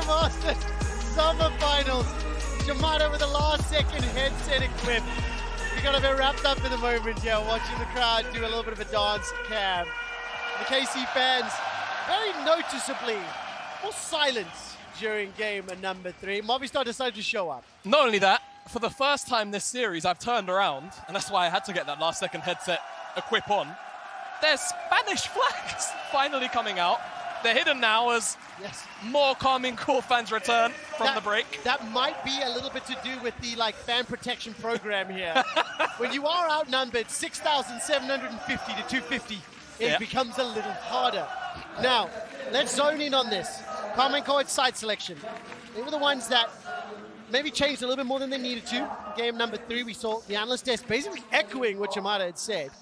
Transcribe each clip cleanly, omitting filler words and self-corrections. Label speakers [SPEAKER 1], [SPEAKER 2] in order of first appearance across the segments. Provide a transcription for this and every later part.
[SPEAKER 1] Masters Summer Finals. Yamato with the last second headset equipped. We got a bit wrapped up in the moment here, watching the crowd do a little bit of a dance cam. The KC fans, very noticeably, more silence during game number 3. Movistar decided to show up.
[SPEAKER 2] Not only that, for the first time this series, I've turned around, and that's why I had to get that last second headset equip on. There's Spanish flags finally coming out. They're hidden now as more Karmine Corp fans return from the break.
[SPEAKER 1] That might be a little bit to do with the fan protection program here. When you are outnumbered 6,750 to 250, it becomes a little harder. Now, let's zone in on this. Karmine Corp side selection. They were the ones that maybe changed a little bit more than they needed to. Game number 3, we saw the analyst desk basically echoing what Yamada had said.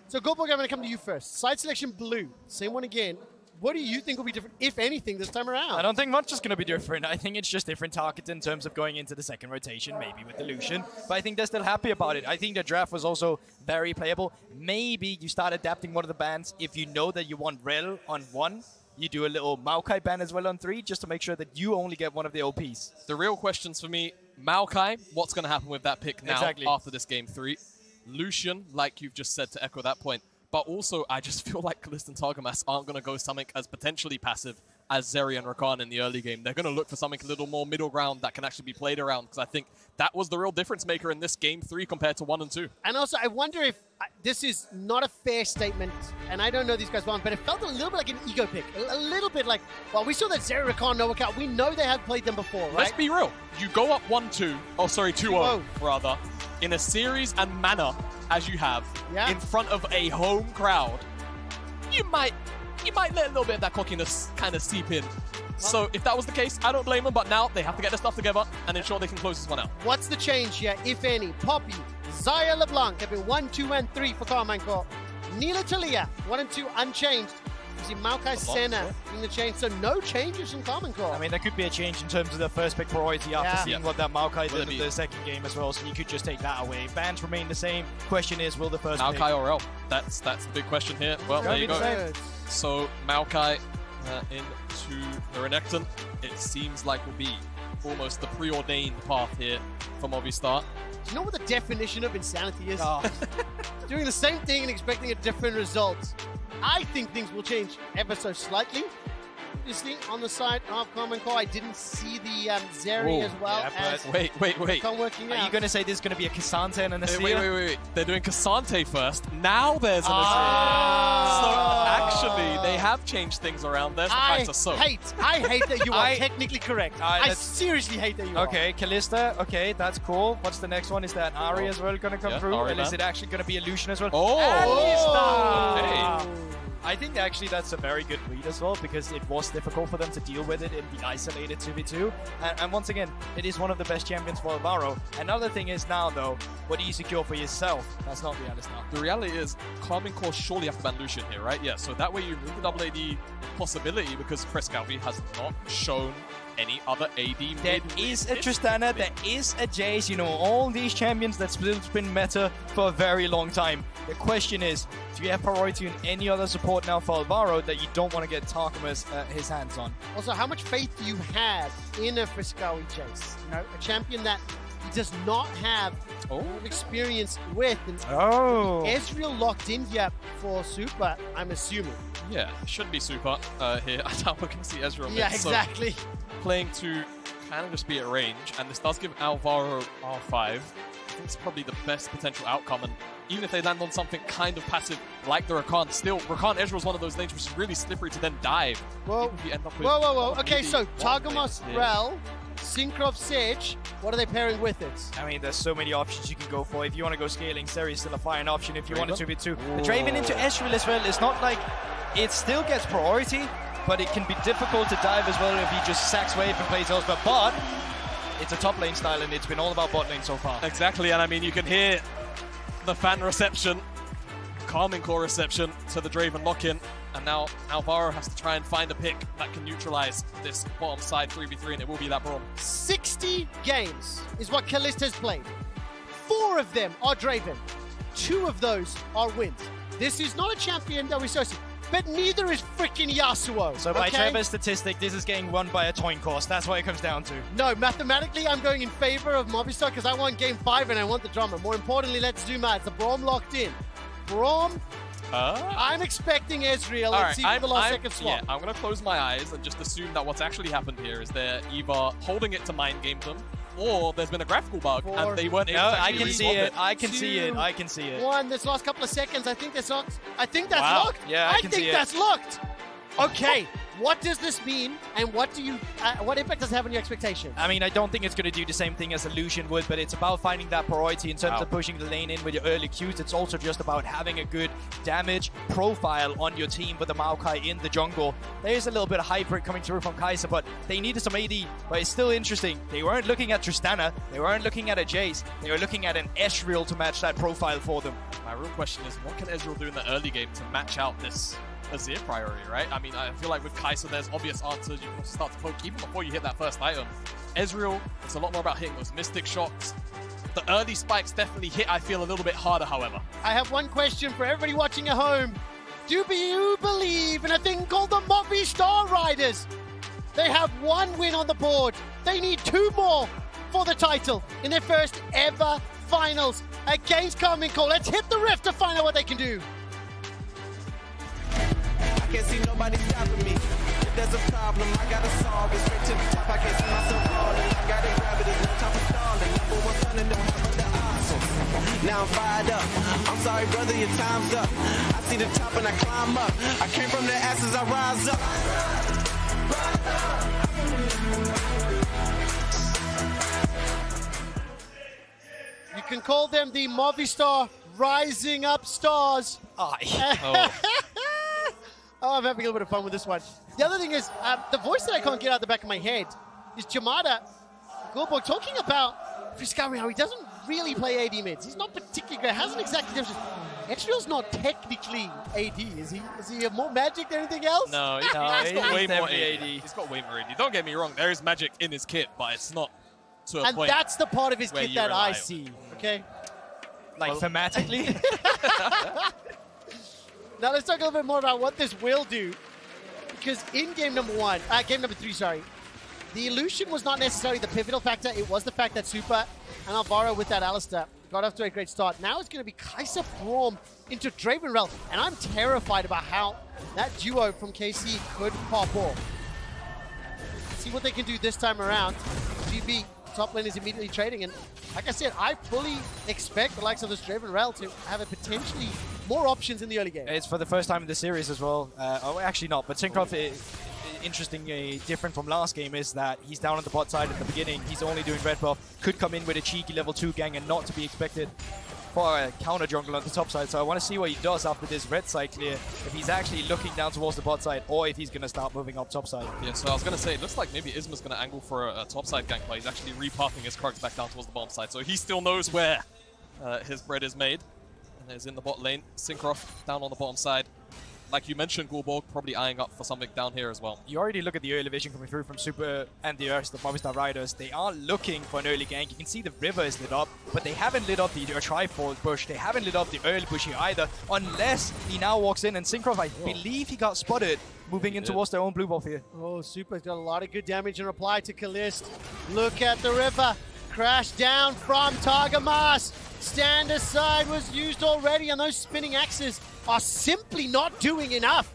[SPEAKER 1] So, Goldberg, I'm going to come to you first. Side selection blue, same one again. What do you think will be different, if anything, this time around?
[SPEAKER 3] I don't think much is going to be different. I think it's just different targets in terms of going into the second rotation, maybe with the Lucian. But I think they're still happy about it. I think the draft was also very playable. Maybe you start adapting one of the bans. If you know that you want Rel on 1, you do a little Maokai ban as well on 3, just to make sure that you only get one of the OPs.
[SPEAKER 2] The real questions for me, Maokai, what's going to happen with that pick now after this game 3? Lucian, like you've just said to echo that point. But also, I just feel like Kalista and Targamas aren't going to go something as potentially passive as Zeri and Rakan in the early game. They're going to look for something a little more middle ground that can actually be played around, because I think that was the real difference maker in this game 3 compared to 1 and 2.
[SPEAKER 1] And also, I wonder if this is not a fair statement, and I don't know these guys well, but it felt a little bit like an ego pick. A little bit like, well, we saw that Zeri, Rakan, no workout. We know they have played them before, right?
[SPEAKER 2] Let's be real. You go up 1-2, oh sorry, 2-0 rather, in a series and manner as you have in front of a home crowd. You might let a little bit of that cockiness kind of seep in. So if that was the case, I don't blame them, but now they have to get their stuff together and ensure they can close this one out.
[SPEAKER 1] What's the change here, if any? Poppy, Zaya LeBlanc have been 1, 2, and 3 for Karmine Corp. Nila Talia, 1 and 2 unchanged. You see Maokai Senna in the change, so no changes in Karmine Corp.
[SPEAKER 3] I mean, there could be a change in terms of the first pick priority after seeing what that Maokai did in the second game as well, so you could just take that away. Bans remain the same. Question is, will the first
[SPEAKER 2] Maokai
[SPEAKER 3] pick...
[SPEAKER 2] or El? That's the big question here. Well, there you go. So Maokai into the Renekton, it seems like will be almost the preordained path here for Movistar.
[SPEAKER 1] Do you know what the definition of insanity is? Doing the same thing and expecting a different result. I think things will change ever so slightly. Obviously, on the side of Karmine Corp, I didn't see the Zeri as well.
[SPEAKER 2] Wait.
[SPEAKER 1] Working out.
[SPEAKER 3] Are you going to say this is going to be a Cassante and an Asir?
[SPEAKER 2] Wait. They're doing Cassante first. Now there's an Asir. So actually, they have changed things around there.
[SPEAKER 1] I hate that you are technically correct. I seriously hate that you are.
[SPEAKER 3] Okay, Kalista. Okay, that's cool. What's the next one? Is that Ari as well going to come through? And is it actually going to be Illusion as well? I think actually that's a very good read as well, because it was difficult for them to deal with it in the isolated 2v2. And once again, it is one of the best champions for Alvaro. Another thing is now, though, what do you secure for yourself? That's not realist now.
[SPEAKER 2] The reality is, Karmine Corp surely have to ban Lucian here, right? Yeah, so that way you remove the double AD possibility, because Frescalvi has not shown any other AD mid.
[SPEAKER 3] There is a Tristana, there is a Jace, you know, all these champions that's been meta for a very long time. The question is, do you have priority in any other support now for Alvaro that you don't want to get Targamas his hands on?
[SPEAKER 1] Also, how much faith do you have in a Frescalvi Jace? You know, a champion that he does not have experience with. And Ezreal locked in here for Super, I'm assuming.
[SPEAKER 2] Yeah, it should be Super here. I doubt we're going to see Ezreal.
[SPEAKER 1] Yeah, exactly.
[SPEAKER 2] So playing to kind of just be at range, and this does give Alvaro R5. I think it's probably the best potential outcome, and even if they land on something kind of passive like the Rakan, still, Rakan Ezreal is one of those lanes which is really slippery to then dive.
[SPEAKER 1] Whoa.
[SPEAKER 2] If you end up with
[SPEAKER 1] Okay, so Targamas, Rel, Syncroft, Sage, what are they pairing with it?
[SPEAKER 3] I mean, there's so many options you can go for. If you want to go scaling, Zeri is still a fine option. If you want a 2v2. The Draven into Ezreal as well is not like... It still gets priority, but it can be difficult to dive as well if he just sacks wave and plays Elspeth. But it's a top lane style, and it's been all about bot lane so far.
[SPEAKER 2] Exactly, and I mean, you can hear the fan reception, Karmine Corp reception to the Draven lock-in, and now Alvaro has to try and find a pick that can neutralize this bottom side 3v3, and it will be that Braum.
[SPEAKER 1] 60 games is what Kalista has played. 4 of them are Draven. 2 of those are wins. This is not a champion that we saw. but neither is freaking Yasuo.
[SPEAKER 3] So by Trevor's statistic, this is getting won by a Toyn course. That's what it comes down to.
[SPEAKER 1] No, mathematically, I'm going in favor of Movistar because I want game 5 and I want the drama. More importantly, let's zoom out. It's a Braum locked in. Braum, I'm expecting Ezreal. Let's see for the last second swap.
[SPEAKER 2] Yeah, I'm going to close my eyes and just assume that what's actually happened here is they're either holding it to mind game them, or there's been a graphical bug and they weren't able to
[SPEAKER 3] I can see it. I can see it. I can see it.
[SPEAKER 1] One, this last couple of seconds, I think that's locked. I think that's locked.
[SPEAKER 3] Yeah, I can see it.
[SPEAKER 1] that's locked. Okay, what does this mean, and what do you? What impact does it have on your expectations?
[SPEAKER 3] I mean, I don't think it's going to do the same thing as Illusion would, but it's about finding that priority in terms of pushing the lane in with your early Qs. It's also just about having a good damage profile on your team with the Maokai in the jungle. There's a little bit of hybrid coming through from Kai'Sa, but they needed some AD. But it's still interesting. They weren't looking at Tristana. They weren't looking at a Jace. They were looking at an Ezreal to match that profile for them.
[SPEAKER 2] My real question is, what can Ezreal do in the early game to match out this Azir priority, right? I mean, I feel like with Kai'Sa, there's obvious answers. You can start to poke even before you hit that first item. Ezreal, it's a lot more about hitting those mystic shots. The early spikes definitely hit, I feel, a little bit harder, however.
[SPEAKER 1] I have one question for everybody watching at home. Do you believe in a thing called the Movistar Riders? They have 1 win on the board. They need 2 more for the title in their first ever finals against Karmine Corp. Let's hit the rift to find out what they can do.
[SPEAKER 4] Can't see nobody stopping me. If there's a problem, I gotta solve it. Straight to the top, I can't see myself falling. I gotta grab it, there's no time for stalling. Number 1 son and don't have other options. Now I'm fired up. I'm sorry, brother, your time's up. I see the top and I climb up. I came from the ashes, I rise up.
[SPEAKER 1] You can call them the Movistar Rising Up Stars. Oh, I'm having a little bit of fun with this one. The other thing is, the voice that I can't get out the back of my head is Jamada Gulborg talking about FLICKR, how he doesn't really play AD mids. He's not particularly good. Hasn't exactly demonstrated. Ezreal's not technically AD, is he? Is he more magic than anything else?
[SPEAKER 2] No, he's got way more AD. He's got way more AD. Don't get me wrong, there is magic in his kit, but it's not to a point.
[SPEAKER 1] And that's the part of his kit that I see, okay?
[SPEAKER 3] Like thematically?
[SPEAKER 1] Now let's talk a little bit more about what this will do. Because in game number 3, sorry, the illusion was not necessarily the pivotal factor. It was the fact that Super and Alvaro with that Alistar got off to a great start. Now it's going to be Kai'Sa Braum into Dravenrel. And I'm terrified about how that duo from KC could pop off. See what they can do this time around. GB, top lane is immediately trading. And like I said, I fully expect the likes of this Dravenrel to have a potentially more options in the early game.
[SPEAKER 3] It's for the first time in the series as well. Oh, actually not. But Syncroft, interestingly different from last game, is that he's down on the bot side at the beginning. He's only doing red buff. Could come in with a cheeky level 2 gang and not to be expected for a counter jungle on the top side. So I want to see what he does after this red side clear. If he's actually looking down towards the bot side or if he's going to start moving up top side.
[SPEAKER 2] Yeah, so I was going to say, it looks like maybe Isma's going to angle for a top side gank, but he's actually repathing his Krugs back down towards the bottom side. So he still knows where his bread is made. And is in the bot lane. Syncroft down on the bottom side. Like you mentioned, Gulborg probably eyeing up for something down here as well.
[SPEAKER 3] You already look at the early vision coming through from Super and the Earth, the Movistar Riders. They are looking for an early gank. You can see the river is lit up, but they haven't lit up the Trifold bush. They haven't lit up the early bush here either, unless he now walks in. And Syncroft, I believe he got spotted moving in towards their own blue buff here.
[SPEAKER 1] Oh, Super's got a lot of good damage in reply to Kalist. Look at the river. Crash down from Targamas. Stand aside was used already, and those spinning axes are simply not doing enough.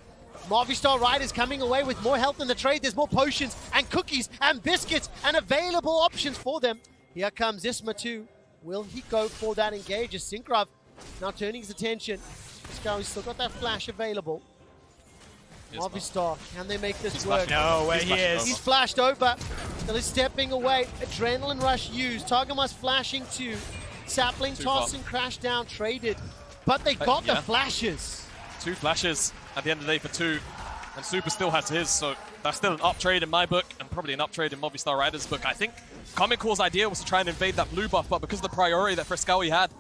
[SPEAKER 1] Movistar Riders coming away with more health in the trade. There's more potions and cookies and biscuits and available options for them. Here comes Isma too. Will he go for that engage? As Syncroft now turning his attention. He's still got that flash available. Movistar, can they make this work?
[SPEAKER 3] No way, he is.
[SPEAKER 1] He's flashed over. Still is stepping away. Adrenaline rush used. Targamas flashing too. Sapling toss and crash down traded. But they got the flashes.
[SPEAKER 2] 2 flashes at the end of the day for 2. And Super still has his, so that's still an up trade in my book, and probably an up trade in Movistar Riders' book. I think Karmine Corp's idea was to try and invade that blue buff, but because of the priority that FLICKR had,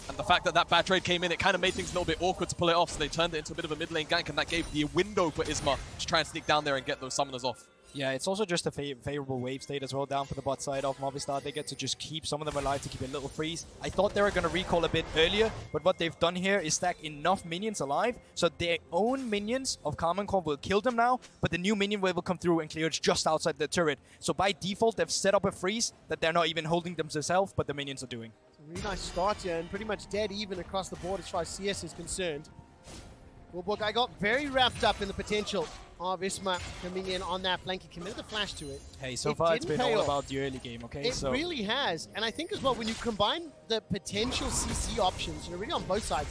[SPEAKER 2] and the fact that that bad trade came in, it kind of made things a little bit awkward to pull it off, so they turned it into a bit of a mid lane gank, and that gave the window for Isma to try and sneak down there and get those summoners off.
[SPEAKER 3] Yeah, it's also just a favorable wave state as well down for the bot side of Movistar. They get to just keep some of them alive to keep a little freeze. I thought they were going to recall a bit earlier, but what they've done here is stack enough minions alive, so their own minions of Karmine Corp will kill them now, but the new minion wave will come through and clear it just outside the turret. So by default, they've set up a freeze that they're not even holding themselves, but the minions are doing.
[SPEAKER 1] It's a really nice start here, and pretty much dead even across the board as far as CS is concerned. Well, I got very wrapped up in the potential of ISMA coming in on that flank. He committed the flash to it.
[SPEAKER 3] Hey, so far it's been all about the early game, okay?
[SPEAKER 1] It really has. And I think as well, when you combine the potential CC options, really on both sides,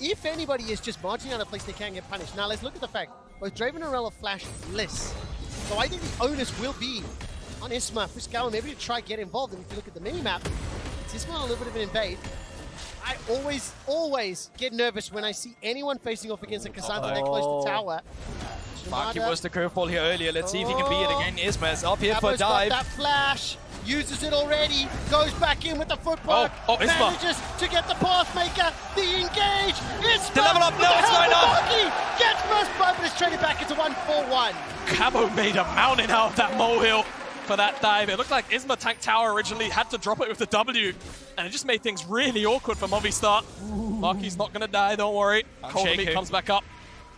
[SPEAKER 1] if anybody is just marching out of place, they can get punished. Now, let's look at the fact, both Draven and Rell are flashless. So I think the onus will be on ISMA, FLICKR, maybe to try get involved. And if you look at the mini-map, it's ISMA on a little bit of an invade. I always get nervous when I see anyone facing off against a Cassandra that close to tower.
[SPEAKER 3] Marky was the curveball here earlier. Let's see if he can beat it again. ISMA is up here for a dive.
[SPEAKER 1] Got that flash, uses it already, goes back in with the footwork, manages to get the pathmaker, the engage. ISMA,
[SPEAKER 3] the level up, no, it's not enough.
[SPEAKER 1] Gets first blood, but it's traded back into 1-4-1.
[SPEAKER 2] Cabo made a mountain out of that molehill for that dive. It looked like ISMA tanked tower originally, had to drop it with the W, and it just made things really awkward for Movistar. Marky's not going to die, don't worry. Cold Meat comes back up,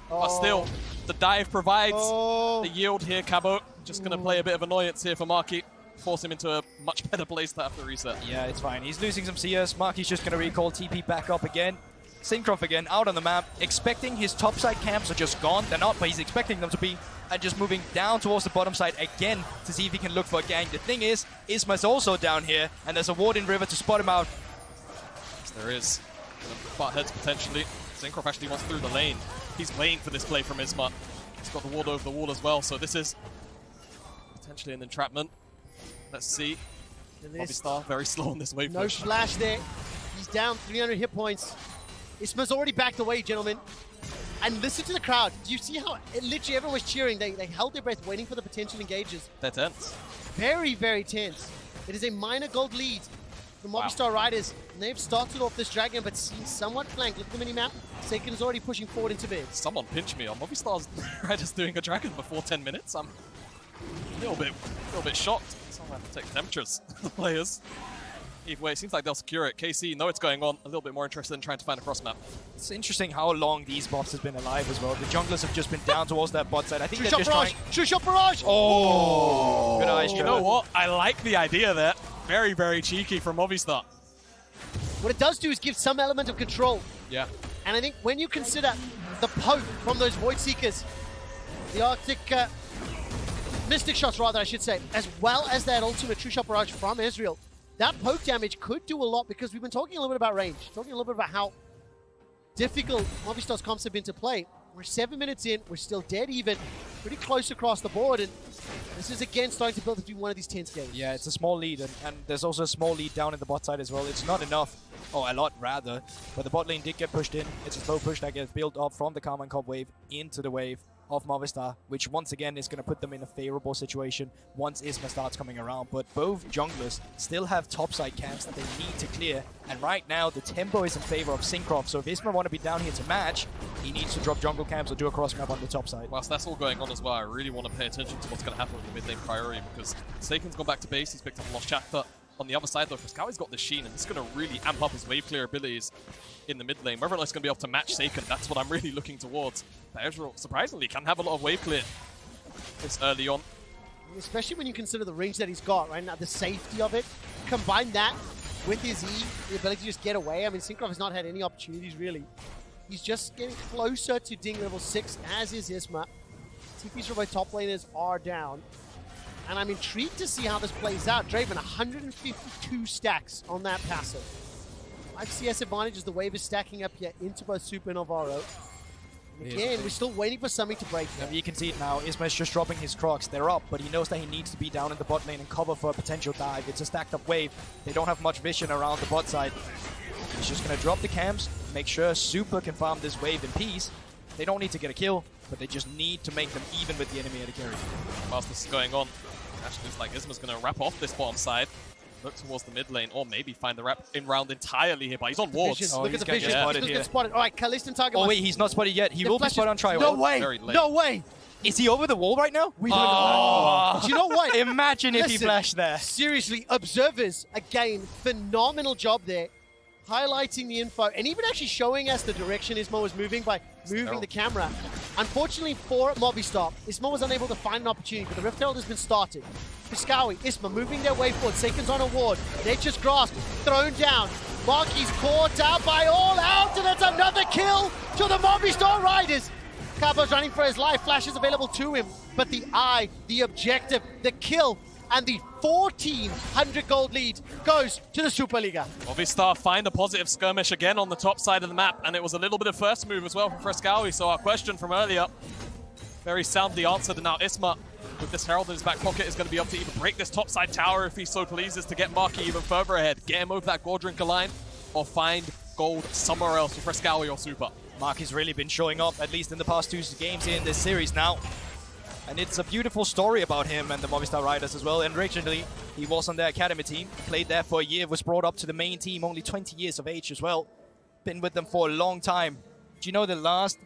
[SPEAKER 2] but still, the dive provides the yield here. Cabo just going to play a bit of annoyance here for Marky, force him into a much better place to have to reset.
[SPEAKER 3] Yeah, it's fine. He's losing some CS. Marky's just going to recall TP back up again. Syncroft again, out on the map, expecting his topside camps are just gone. They're not, but he's expecting them to be. And just moving down towards the bottom side again to see if he can look for a gang. The thing is, ISMA's also down here, and there's a ward in river to spot him out.
[SPEAKER 2] Yes, there is. Butt heads potentially. Syncroft actually wants through the lane. He's waiting for this play from ISMA. He's got the ward over the wall as well, so this is potentially an entrapment. Let's see. Movistar very slow on this wave push.
[SPEAKER 1] No flash there. He's down 300 hit points. ISMA's already backed away, gentlemen. And listen to the crowd. Do you see how literally everyone was cheering? They held their breath waiting for the potential engages.
[SPEAKER 2] They're tense.
[SPEAKER 1] Very, very tense. It is a minor gold lead for Movistar Riders. And they've started off this dragon, but seen somewhat flanked. Look at the mini-map. Seiken is already pushing forward into mid.
[SPEAKER 2] Someone pinch me on Movistar's Riders doing a dragon before 10 minutes. I'm a little bit shocked. Someone have to take temperatures, the players. Either way, it seems like they'll secure it. KC know what's going on, a little bit more interested in trying to find a cross map.
[SPEAKER 3] It's interesting how long these bots have been alive as well. The junglers have just been down towards that bot side. I think they're just trying...
[SPEAKER 1] True shot barrage!
[SPEAKER 3] Oh! Good eyes,
[SPEAKER 2] You know what? I like the idea there. Very, very cheeky from Movistar.
[SPEAKER 1] What it does do is give some element of control.
[SPEAKER 2] Yeah.
[SPEAKER 1] And I think when you consider the poke from those Void Seekers, the Arctic... Mystic shots, rather, I should say, as well as that ultimate True Shot Barrage from Ezreal, that poke damage could do a lot, because we've been talking a little bit about range, talking a little bit about how difficult Movistar's comps have been to play. We're 7 minutes in, we're still dead even, pretty close across the board, and this is again starting to build to be one of these tense games.
[SPEAKER 3] Yeah, it's a small lead, and there's also a small lead down in the bot side as well. It's not enough, a lot rather, but the bot lane did get pushed in. It's a slow push that gets built up from the Karmine Corp wave into the wave of Movistar, which once again is going to put them in a favorable situation once ISMA starts coming around. But both junglers still have topside camps that they need to clear, and right now the tempo is in favor of Syncroft, so if ISMA want to be down here to match, he needs to drop jungle camps or do a cross map on the top side.
[SPEAKER 2] Whilst that's all going on as well, I really want to pay attention to what's going to happen with the mid lane priority, because Seiken's gone back to base, he's picked up a Lost Chapter. On the other side though, FLICKR's got the Sheen, and this is going to really amp up his wave clear abilities in the mid lane. Whether or not it's going to be able to match Seiken, that's what I'm really looking towards. But Ezreal, surprisingly, can have a lot of wave clear this early on.
[SPEAKER 1] Especially when you consider the range that he's got right now, the safety of it. Combine that with his E, the ability to just get away. I mean, Syncroft has not had any opportunities, really. He's just getting closer to Ding level 6, as is ISMA. TPs from both top laners are down. And I'm intrigued to see how this plays out. Draven, 152 stacks on that passive. 5 CS advantage as the wave is stacking up here into both Super and Alvaro. And again, we're still waiting for something to break here.
[SPEAKER 3] You can see it now. ISMA's just dropping his Crocs. They're up, but he knows that he needs to be down in the bot lane and cover for a potential dive. It's a stacked up wave. They don't have much vision around the bot side. He's just going to drop the camps, make sure Super can farm this wave in peace. They don't need to get a kill, but they just need to make them even with the enemy at the carry.
[SPEAKER 2] Whilst this is going on, actually looks like ISMA's going to wrap off this bottom side, look towards the mid lane, or maybe find the wrap in round entirely here, but he's on wards.
[SPEAKER 1] Look at the vision. Spotted. All right, Kalist and Target.
[SPEAKER 3] Oh wait, he's not spotted yet. He will be spotted on trial.
[SPEAKER 1] No way. No way.
[SPEAKER 3] Is he over the wall right now?
[SPEAKER 1] We don't know. Do you know what?
[SPEAKER 3] Imagine if he flashed there.
[SPEAKER 1] Seriously, observers, again, phenomenal job there. Highlighting the info and even actually showing us the direction Isma was moving by moving the camera. Unfortunately for Movistar, Isma was unable to find an opportunity, but the Rift Herald has been started. Piscawi, Isma moving their way forward, seconds on a ward. Nature's Grasp thrown down. Marky's caught out by All Out, and it's another kill to the Movistar Riders. Cabo's running for his life, flash is available to him, but the eye, the objective, the kill, and the 1,400 gold lead goes to the Superliga.
[SPEAKER 2] Movistar find a positive skirmish again on the top side of the map, and it was a little bit of first move as well from Frescawi. So our question from earlier, very soundly answered, and now Isma, with this Herald in his back pocket, is going to be able to either break this top side tower if he so pleases to get Marky even further ahead, get him over that gold drinker line, or find gold somewhere else for Frescawi or Super.
[SPEAKER 3] Marky's really been showing up, at least in the past 2 games here in this series now. And it's a beautiful story about him and the Movistar Riders as well. And originally, he was on their academy team, played there for a year, was brought up to the main team, only 20 years of age as well. Been with them for a long time. Do you know the last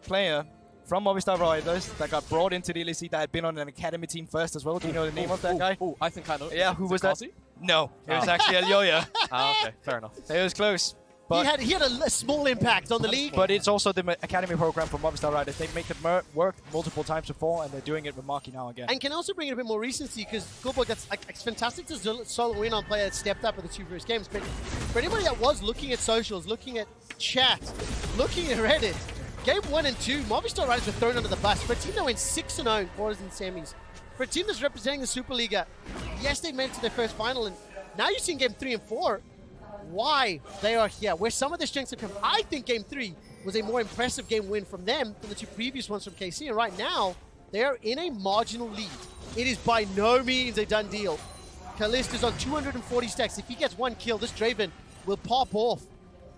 [SPEAKER 3] player from Movistar Riders that got brought into the LEC that had been on an academy team first as well? Do you know the name of that guy?
[SPEAKER 2] Oh, I think I know.
[SPEAKER 3] Yeah, who was that? No, it was actually Elioya.
[SPEAKER 2] Okay, fair enough.
[SPEAKER 3] It was close. But
[SPEAKER 1] he had a small impact on the league.
[SPEAKER 3] But it's also the academy program for Movistar Riders. They make it work multiple times before, and they're doing it with Marky now again.
[SPEAKER 1] And can also bring in a bit more recency, because Gulbo gets it's fantastic to solo win on player that stepped up in the 2 first games. But for anybody that was looking at socials, looking at chat, looking at Reddit, game 1 and 2, Movistar Riders were thrown under the bus. For a team that went 6-0 in quarters and semis, for a team that's representing the Superliga, yes, they made it to their first final, and now you're seeing game 3 and 4. Why they are here, where some of the strengths have come. I think game 3 was a more impressive game win from them than the 2 previous ones from KC, and right now they are in a marginal lead. It is by no means a done deal. Kalist is on 240 stacks. If he gets 1 kill, this Draven will pop off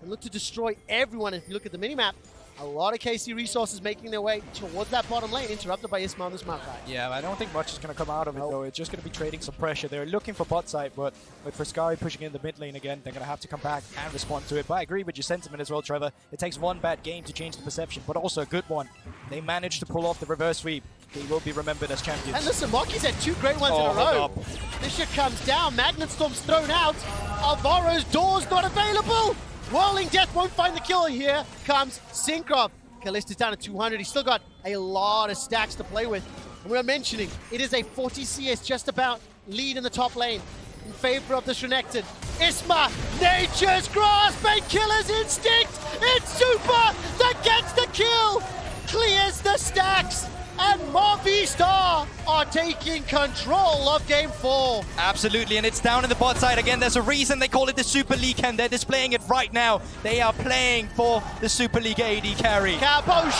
[SPEAKER 1] and look to destroy everyone. If you look at the minimap, a lot of KC resources making their way towards that bottom lane, interrupted by Isma on this map.
[SPEAKER 3] Yeah, I don't think much is going to come out of it, though. It's just going to be trading some pressure. They're looking for bot side, but with Frescawi pushing in the mid lane again, they're going to have to come back and respond to it. But I agree with your sentiment as well, Trevor. It takes 1 bad game to change the perception, but also a good one. They managed to pull off the reverse sweep. They will be remembered as champions.
[SPEAKER 1] And listen, Marky's had 2 great ones in a row. This shit comes down. Magnet Storm's thrown out. Alvaro's door's not available. Whirling Death won't find the kill. Here comes Syncroft. Kalista's down at 200. He's still got a lot of stacks to play with. And we're mentioning it is a 40 CS just about lead in the top lane in favor of the Srenekton. Isma, Nature's Grasp and Killer's Instinct. It's Super that gets the kill, clears the stacks, and Movistar are taking control of game 4.
[SPEAKER 3] Absolutely, and it's down in the bot side again. There's a reason they call it the Super League, and they're displaying it right now. They are playing for the Super League AD carry.
[SPEAKER 1] Cabo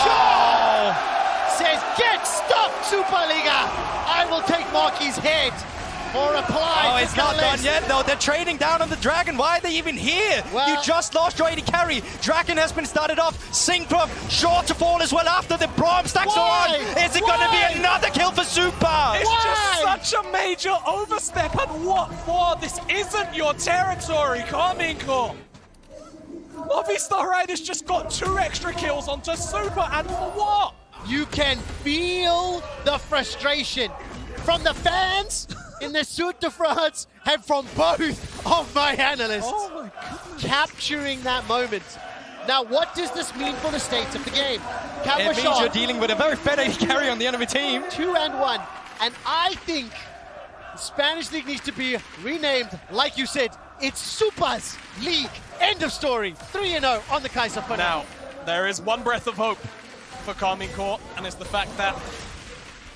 [SPEAKER 1] says, get stuffed, Superliga. I will take Marky's head. Or apply.
[SPEAKER 3] Oh, it's not done yet, though. They're trading down on the Dragon. Why are they even here? Well, you just lost your AD carry. Dragon has been started off. Syncroft sure to fall as well after the Braum stacks are on. Is it going to be another kill for Super?
[SPEAKER 2] It's just such a major overstep. And what for? This isn't your territory, Karmine Corp. Movistar Riders just got 2 extra kills onto Super, and for what?
[SPEAKER 1] You can feel the frustration from the fans in the Sud de France and from both of my analysts.
[SPEAKER 2] Oh my goodness.
[SPEAKER 1] Capturing that moment. Now, what does this mean for the state of the game?
[SPEAKER 3] It means you're dealing with a very fed AD carry on the enemy team.
[SPEAKER 1] 2 and 1. And I think the Spanish League needs to be renamed, like you said, it's Super's League. End of story. 3-0 on the Kaiser for now.
[SPEAKER 2] There is one breath of hope for Karmine Corp, and it's the fact that,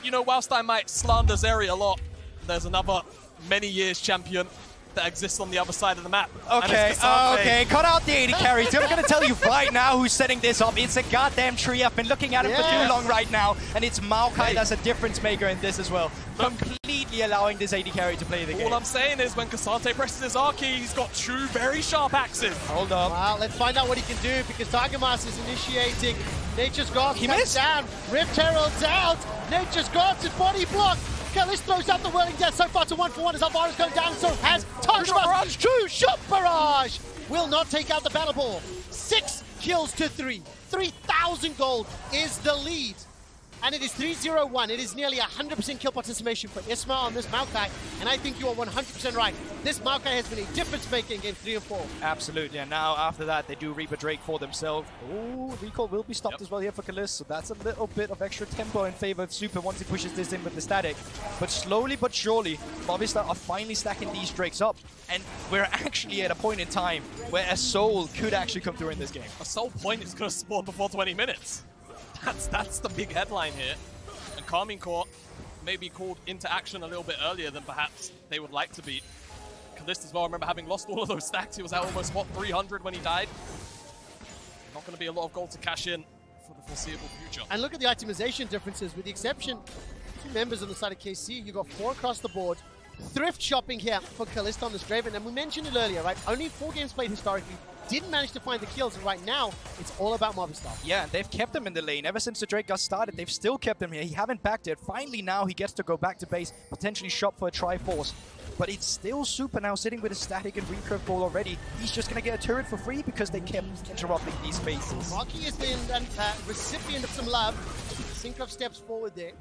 [SPEAKER 2] you know, whilst I might slander Zeri a lot, there's another many years champion that exists on the other side of the map.
[SPEAKER 3] Okay, okay, cut out the AD carry. I'm going to tell you right now who's setting this up. It's a goddamn tree. I've been looking at him for too long right now, and it's Maokai that's a difference maker in this as well. Completely allowing this AD carry to play the game.
[SPEAKER 2] All I'm saying is when Cassante presses his R key, he's got 2 very sharp axes.
[SPEAKER 3] Hold on.
[SPEAKER 1] Well, let's find out what he can do, because Targamas is initiating. Nature's Grasp comes down. Rift Herald's out. Nature's Grasp is body block. Kalist throws out the Whirling Death so far to 1-for-1 as Alvaro's going down, so has Targamas. True shot barrage. Will not take out the battle ball. 6 kills to 3. 3,000 gold is the lead. And it is 3-0-1. It is nearly 100% kill participation for Isma on this Maokai. And I think you are 100% right. This Maokai has been a difference maker in game 3 and 4.
[SPEAKER 3] Absolutely. And now after that, they do Reaper Drake for themselves. Oh, recall will be stopped as well here for Kalist. So that's a little bit of extra tempo in favor of Super once he pushes this in with the static. But slowly but surely, Movistar are finally stacking these Drakes up. And we're actually at a point in time where a Soul could actually come through in this game.
[SPEAKER 2] A Soul point is going to spawn before 20 minutes. That's the big headline here. And Karmine Corp may be called into action a little bit earlier than perhaps they would like to be. Kalist as well, I remember having lost all of those stacks. He was at almost, what, 300 when he died? Not going to be a lot of gold to cash in for the foreseeable future.
[SPEAKER 1] And look at the itemization differences. With the exception, 2 members on the side of KC, you got 4 across the board. Thrift shopping here for Kalist on this Draven. And we mentioned it earlier, right? Only 4 games played historically. Didn't manage to find the kills, and right now, it's all about Movistar.
[SPEAKER 3] Yeah, and they've kept him in the lane. Ever since the Drake got started, they've still kept him here. He haven't backed it. Finally now, he gets to go back to base, potentially shop for a Triforce. But it's still Super now, sitting with a static and recurve ball already. He's just going to get a turret for free because they kept interrupting these spaces.
[SPEAKER 1] Rocky has been a recipient of some love. Syncroft steps forward there.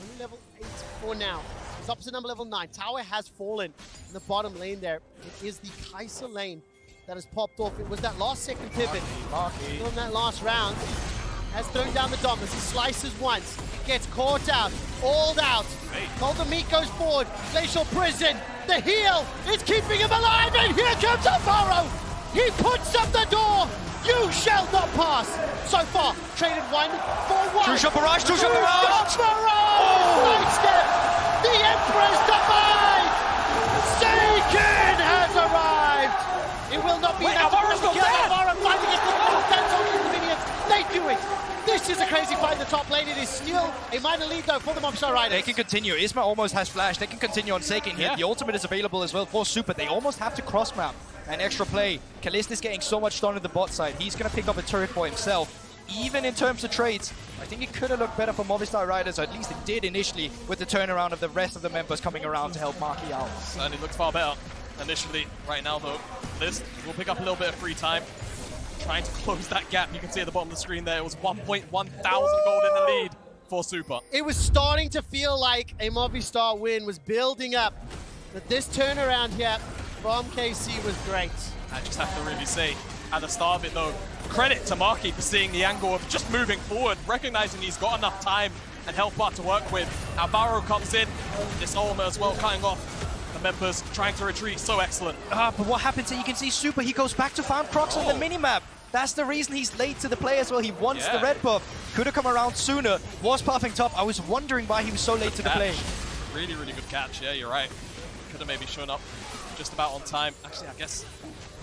[SPEAKER 1] Only level 8 for now. He's opposite number level 9. Tower has fallen in the bottom lane there. It is the Kai'Sa lane that has popped off. It was that last second pivot. Still in that last round. Has thrown down the Dominus. He slices once. Gets caught out. Alled out. Golden Meat goes forward. Glacial Prison. The heal is keeping him alive. And here comes Alvaro. He puts up the door. You shall not pass. So far, traded 1 for 1.
[SPEAKER 3] Two-shot barrage. Two-shot barrage.
[SPEAKER 1] Sidestep. The Emperor's divide. Seiken has arrived. It will not be enough.
[SPEAKER 2] Alvaro's not dead!
[SPEAKER 1] Alvaro fighting against the full defense on the minions. They do it. This is a crazy fight in the top lane. It is still a minor lead, though, for the Movistar Riders.
[SPEAKER 3] They can continue. Isma almost has flash. They can continue on Seiken here.
[SPEAKER 2] Yeah.
[SPEAKER 3] The ultimate is available as well for Super. They almost have to cross-map. An extra play. Kalist is getting so much stun on the bot side. He's going to pick up a turret for himself. Even in terms of trades, I think it could have looked better for Movistar Riders, or at least it did initially, with the turnaround of the rest of the members coming around to help Marky out.
[SPEAKER 2] Certainly looked far better initially. Right now, though, this will pick up a little bit of free time. Trying to close that gap. You can see at the bottom of the screen there, it was 1,100 gold in the lead for Super.
[SPEAKER 1] It was starting to feel like a Movistar win was building up. But this turnaround here from KC was great.
[SPEAKER 2] I just have to really say, at the start of it though, credit to Marky for seeing the angle of just moving forward, recognizing he's got enough time and health bar to work with. Alvaro comes in, this ultimate as well, cutting off the members, trying to retreat, so excellent.
[SPEAKER 3] But what happens here, you can see Super, he goes back to farm Crocs on the minimap. That's the reason he's late to the play as well. He wants the red buff. Could have come around sooner. Was puffing top. I was wondering why he was so late to the play.
[SPEAKER 2] Really, really good catch. Yeah, you're right. Could have maybe shown up just about on time. Actually, I guess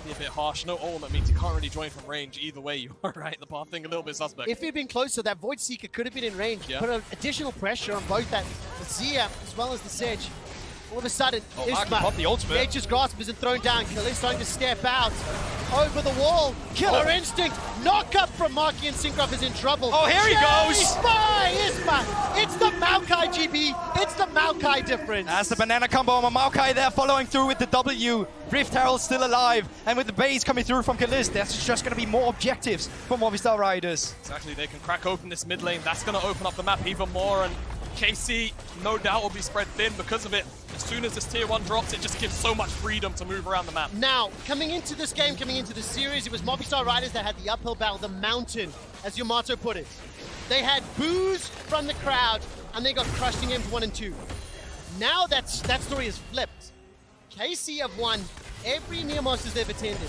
[SPEAKER 2] be a bit harsh. No ultimate means you can't really join from range. Either way, you are right. The path thing a little bit suspect.
[SPEAKER 1] If he'd been closer, that Void Seeker could have been in range. Put additional pressure on both that Zia as well as the Sedge. All of a sudden,
[SPEAKER 3] Isma, the ultimate.
[SPEAKER 1] Nature's Grasp isn't thrown down. Kalist starting to step out. Over the wall. Killer Instinct. Knock up from Marky, and Syncroft is in trouble.
[SPEAKER 3] Oh, here he goes.
[SPEAKER 1] By Isma. It's the Maokai, GB. It's the Maokai difference.
[SPEAKER 3] That's the banana combo on Maokai there, following through with the W. Rift Herald still alive. And with the base coming through from Kalist, that's just going to be more objectives for Movistar Riders.
[SPEAKER 2] Exactly. They can crack open this mid lane. That's going to open up the map even more. And KC, no doubt, will be spread thin because of it. As soon as this tier 1 drops, it just gives so much freedom to move around the map.
[SPEAKER 1] Now, coming into this game, coming into this series, it was Movistar Riders that had the uphill battle, the mountain, as Yamato put it. They had boos from the crowd, and they got crushed in games 1 and 2. Now that story is flipped. KC have won every Neo Masters they've attended.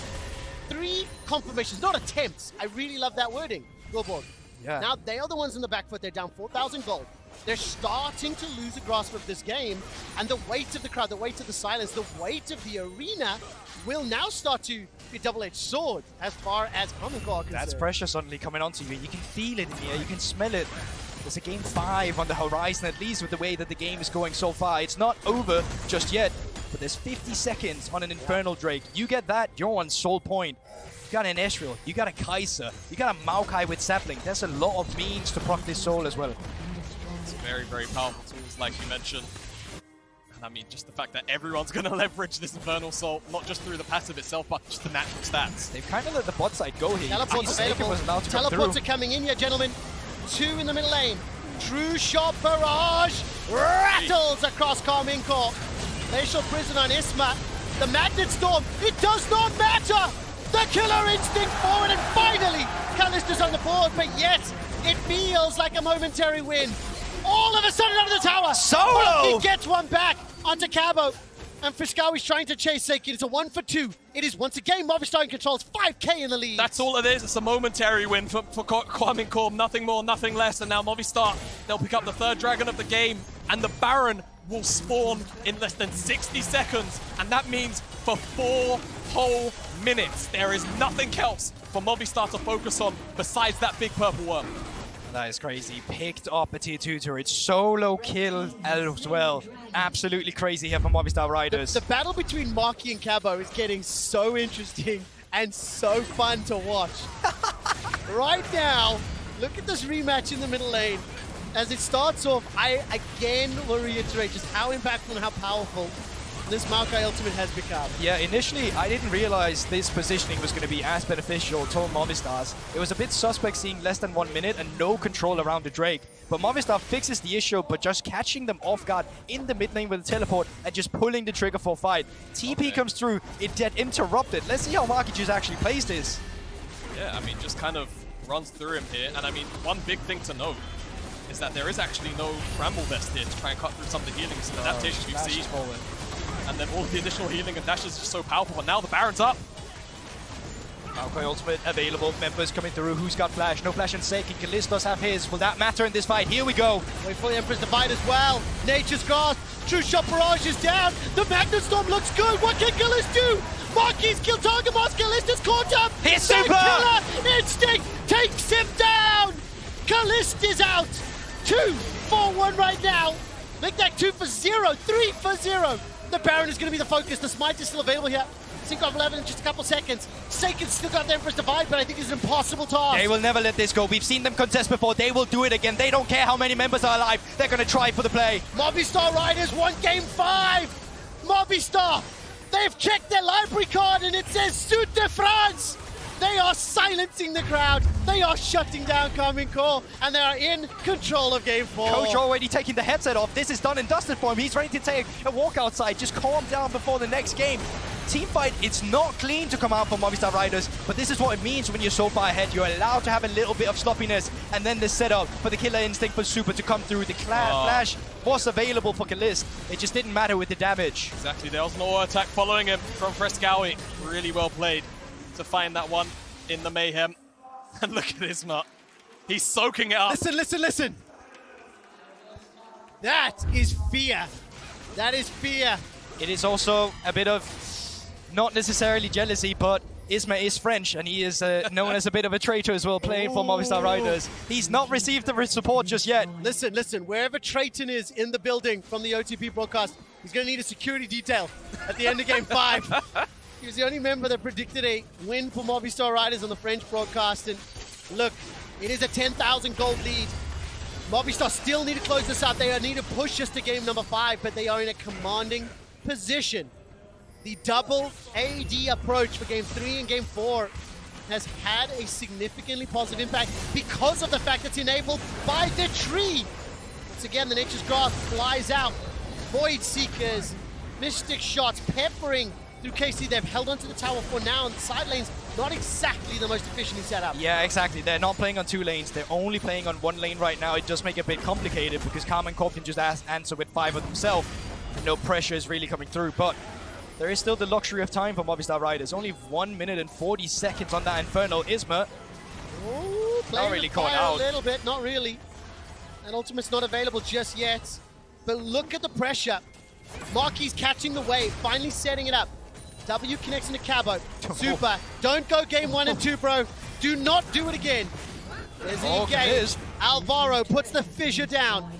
[SPEAKER 1] 3 confirmations, not attempts. I really love that wording, Goldborg.
[SPEAKER 3] Yeah.
[SPEAKER 1] Now, they are the ones in the back foot. They're down 4,000 gold. They're starting to lose a grasp of this game, and the weight of the crowd, the weight of the silence, the weight of the arena will now start to be a double-edged sword as far as Karmine Corp is concerned.
[SPEAKER 3] That's pressure suddenly coming onto you. You can feel it in the air. You can smell it. There's a game 5 on the horizon, at least with the way that the game is going so far. It's not over just yet, but there's 50 seconds on an Infernal Drake. You get that, you're on Soul Point. You got an Ezreal, you got a Kai'Sa, you got a Maokai with Sapling. There's a lot of means to proc this Soul as well.
[SPEAKER 2] It's very, very powerful tools, like you mentioned. And I mean, just the fact that everyone's going to leverage this Infernal Soul, not just through the passive itself, but just the natural stats.
[SPEAKER 3] They've kind of let the bot side go here.
[SPEAKER 1] Teleports available. Teleports are coming in here, gentlemen. 2 in the middle lane. True shot barrage rattles across Karmine Corp. Glacial Prison on Isma. The Magnet Storm, it does not matter! The killer instinct forward, and finally, Kalista's on the board, but yet, it feels like a momentary win. All of a sudden, out of the tower,
[SPEAKER 3] Solo!
[SPEAKER 1] He gets one back onto Cabo, and Friskawi's trying to chase Seiken. It's a 1-for-2. It is once again Movistar in control. It's 5k in the lead.
[SPEAKER 2] That's all it is. It's a momentary win for Karmine Corp. Nothing more, nothing less. And now Movistar, they'll pick up the third dragon of the game, and the Baron will spawn in less than 60 seconds. And that means for 4 whole minutes, there is nothing else for Movistar to focus on besides that big purple worm.
[SPEAKER 3] That is crazy. Picked up a tier 2 turret. Solo kill as well. Absolutely crazy here from Movistar Riders.
[SPEAKER 1] The battle between Marky and Cabo is getting so interesting and so fun to watch. Right now, look at this rematch in the middle lane. As it starts off, I again will reiterate just how impactful and how powerful this Maokai ultimate has become.
[SPEAKER 3] Yeah, initially I didn't realize this positioning was going to be as beneficial to Movistars. It was a bit suspect seeing less than 1 minute and no control around the Drake. But Movistar fixes the issue, but just catching them off guard in the mid lane with a teleport and just pulling the trigger for a fight. TP comes through, it get interrupted. Let's see how Marky actually plays this.
[SPEAKER 2] Yeah, I mean, just kind of runs through him here. And I mean, one big thing to note is that there is actually no Bramble Vest here to try and cut through some of the healings and adaptations we've seen.
[SPEAKER 3] Forward.
[SPEAKER 2] And then all the additional healing and dash is just so powerful. But now the Baron's up.
[SPEAKER 3] Maokai ultimate available. Members coming through. Who's got flash? No flash and Seiken. Kalistos have his. Will that matter in this fight? Here we go.
[SPEAKER 1] Wait for the Emperor's Divide as well. Nature's Grasp. True Shot Barrage is down. The Magnet Storm looks good. What can Kalist do? Marky's killed Targamas. Kalista's caught up.
[SPEAKER 3] His
[SPEAKER 1] The
[SPEAKER 3] super!
[SPEAKER 1] Killer Instinct takes him down. Kalist is out. 2-4-1 right now. Make that 2-for-0. 3-for-0. The Baron is going to be the focus. The Smite is still available here. Sync off 11 in just a couple seconds. Seiken's still got the Emperor's Divide, but I think it's an impossible task.
[SPEAKER 3] They will never let this go. We've seen them contest before. They will do it again. They don't care how many members are alive. They're going to try for the play.
[SPEAKER 1] Movistar Riders won game 5. Movistar, they've checked their library card and it says Sud de France. They are silencing the crowd. They are shutting down Karmine Corp, and they are in control of game 4.
[SPEAKER 3] Coach already taking the headset off. This is done and dusted for him. He's ready to take a walk outside. Just calm down before the next game. Team fight, it's not clean to come out for Movistar Riders, but this is what it means when you're so far ahead. You're allowed to have a little bit of sloppiness, and then the setup for the killer instinct for Super to come through. The flash was available for Kalist. It just didn't matter with the damage.
[SPEAKER 2] Exactly, there was no attack following him from Friskawi. Really well played to find that one in the mayhem. And look at Isma. He's soaking it up.
[SPEAKER 1] Listen, listen, listen. That is fear. That is fear.
[SPEAKER 3] It is also a bit of, not necessarily jealousy, but Isma is French, and he is known as a bit of a traitor as well, playing for Movistar Riders. He's not received the support just yet.
[SPEAKER 1] Listen, listen. Wherever Trayton is in the building from the OTP broadcast, he's going to need a security detail at the end of game 5. He was the only member that predicted a win for Movistar Riders on the French broadcast. And look, it is a 10,000 gold lead. Movistar still need to close this out. They need to push us to game number 5, but they are in a commanding position. The double AD approach for game 3 and game 4 has had a significantly positive impact because of the fact it's enabled by the tree. Once again, the Nature's Grasp flies out. Void Seekers, Mystic Shots, peppering through KC. They've held onto the tower for now, and the side lane's not exactly the most efficiently set up.
[SPEAKER 3] Yeah, exactly. They're not playing on 2 lanes. They're only playing on 1 lane right now. It does make it a bit complicated because Karmine Corp can just answer with 5 of themselves. No pressure is really coming through, but there is still the luxury of time for Movistar Riders. Only 1 minute and 40 seconds on that Infernal. Isma,
[SPEAKER 1] Not
[SPEAKER 3] really caught out.
[SPEAKER 1] A little bit, not really. And Ultimate's not available just yet. But look at the pressure. Marky's catching the wave, finally setting it up. W connects into Cabo. Super. Don't go game 1 and 2, bro. Do not do it again. There's the engage. Alvaro puts the fissure down.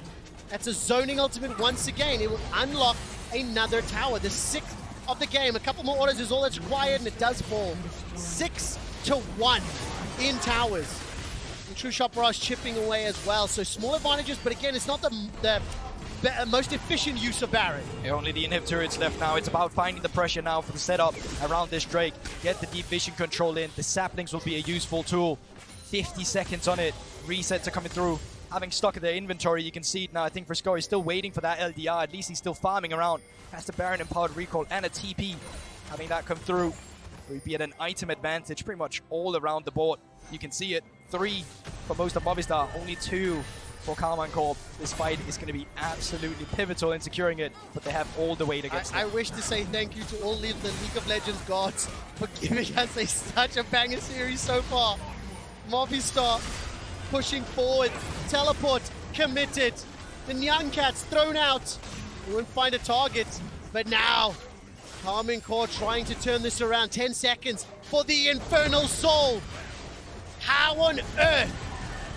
[SPEAKER 1] That's a zoning ultimate once again. It will unlock another tower. The 6th of the game. A couple more orders is all that's required, and it does fall. 6-1 in towers. And True Shot Barrage chipping away as well. So small advantages, but again, it's not the most efficient use of Baron.
[SPEAKER 3] Only the inhib turrets left now. It's about finding the pressure now for the setup around this Drake. Get the deep vision control in. The saplings will be a useful tool. 50 seconds on it. Resets are coming through. having stock of their inventory. You can see it now. I think Frisco is still waiting for that LDR. At least he's still farming around. Has the Baron Empowered Recall and a TP. Having that come through, we'd be at an item advantage pretty much all around the board. You can see it. 3 for most of Movistar, only 2 for Karmine Corp. This fight is going to be absolutely pivotal in securing it, but they have all the weight against them.
[SPEAKER 1] I wish to say thank you to all the League of Legends gods for giving us such a banger series so far. Movistar pushing forward, teleport committed, the Nyan Cats thrown out. We wouldn't find a target, but now Karmine Corp trying to turn this around. 10 seconds for the Infernal Soul. How on earth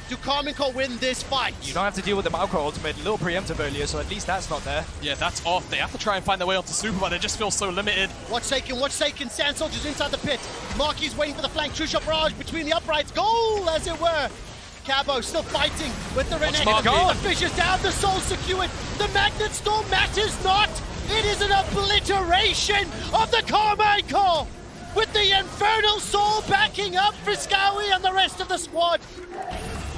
[SPEAKER 1] do Karmine Corp win this fight?
[SPEAKER 3] You don't have to deal with the Malco ultimate, a little preemptive earlier, so at least that's not there.
[SPEAKER 2] Yeah, that's off. They have to try and find their way onto Super, but they just feel so limited.
[SPEAKER 1] Watch taken. Sand Soldiers inside the pit. Marky's waiting for the flank. True shot barrage between the uprights. Goal, as it were. Cabo still fighting with the Renekton. The fish is down, the soul secured. The Magnet Storm matters not. It is an obliteration of the Karmine Corp, with the Infernal Soul backing up Friscawi and the rest of the squad.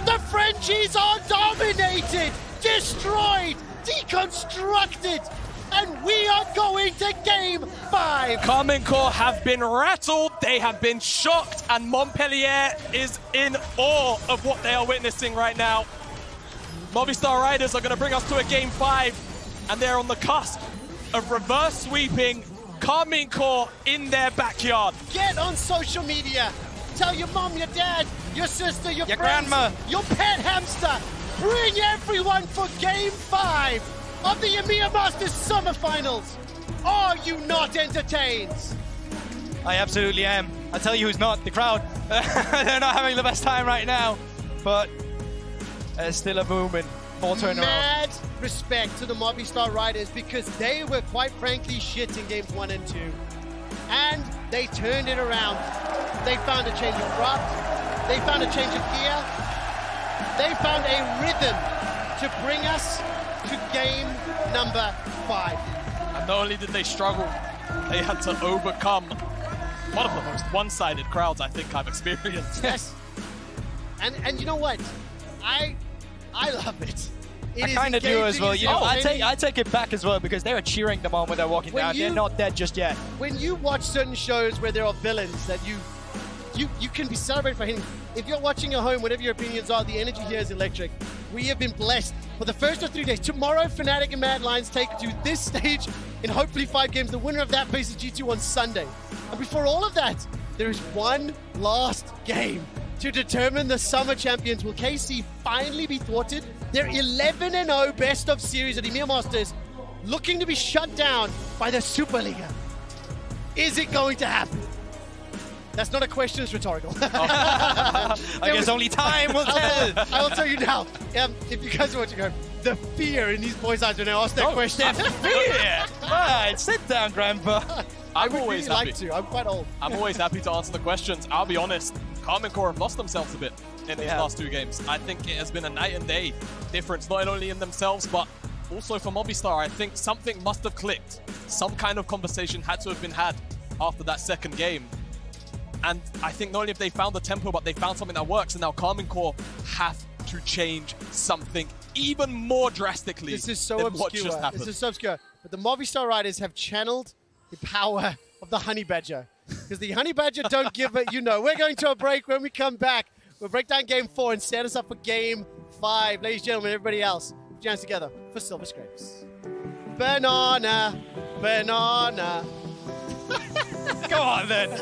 [SPEAKER 1] The Frenchies are dominated, destroyed, deconstructed, and we are going to Game 5.
[SPEAKER 2] Karmine Corp have been rattled, they have been shocked, and Montpellier is in awe of what they are witnessing right now. Movistar Riders are going to bring us to a Game 5, and they're on the cusp of reverse sweeping Karmine Corp in their backyard.
[SPEAKER 1] Get on social media. Tell your mom, your dad, your sister, your friends,
[SPEAKER 3] grandma,
[SPEAKER 1] your pet hamster. Bring everyone for Game 5 of the EMEA Masters Summer Finals. Are you not entertained?
[SPEAKER 3] I absolutely am. I'll tell you who's not, the crowd. They're not having the best time right now, but there's still a movement.
[SPEAKER 1] Mad respect to the Movistar Riders, because they were quite frankly shit in games 1 and 2. And they turned it around. They found a change of craft. They found a change of gear. They found a rhythm to bring us to game number 5.
[SPEAKER 2] And not only did they struggle, they had to overcome one of the most one-sided crowds I think I've experienced.
[SPEAKER 1] Yes. And you know what? I love it.
[SPEAKER 3] I kind of do as well. You know, I take it back as well, because they were cheering them on when they're walking down. They're not dead just yet.
[SPEAKER 1] When you watch certain shows where there are villains that you can be celebrated for hitting. If you're watching at home, whatever your opinions are, the energy here is electric. We have been blessed for the first of 3 days. Tomorrow, Fnatic and Mad Lions take to this stage in hopefully 5 games. The winner of that faces G2 on Sunday. And before all of that, there is one last game to determine the summer champions. Will KC finally be thwarted? They're 11-0 best of series at EMEA Masters, looking to be shut down by the Superliga. Is it going to happen? That's not a question, it's rhetorical.
[SPEAKER 3] I guess only time will tell.
[SPEAKER 1] I will tell you now, if you guys are watching home, the fear in these boys' eyes when they ask that question.
[SPEAKER 3] Fear! Right, sit down, Grandpa.
[SPEAKER 2] I'm always
[SPEAKER 1] really
[SPEAKER 2] happy.
[SPEAKER 1] Like to. I'm quite old.
[SPEAKER 2] I'm always happy to answer the questions. I'll be honest, Karmine Corp have lost themselves a bit in these last 2 games. I think it has been a night and day difference, not only in themselves, but also for Movistar. I think something must have clicked. Some kind of conversation had to have been had after that second game. And I think not only have they found the tempo, but they found something that works. And now Karmine Corp have to change something even more drastically.
[SPEAKER 1] This is so
[SPEAKER 2] than
[SPEAKER 1] obscure.
[SPEAKER 2] what just happened.
[SPEAKER 1] This is so obscure. But the Movistar Riders have channeled the power of the Honey Badger. Because the Honey Badger don't give it, you know. We're going to a break. When we come back, we'll break down game 4 and set us up for game 5. Ladies and gentlemen, everybody else, join us together for Silver Scrapes. Banana, banana.
[SPEAKER 3] Go on then.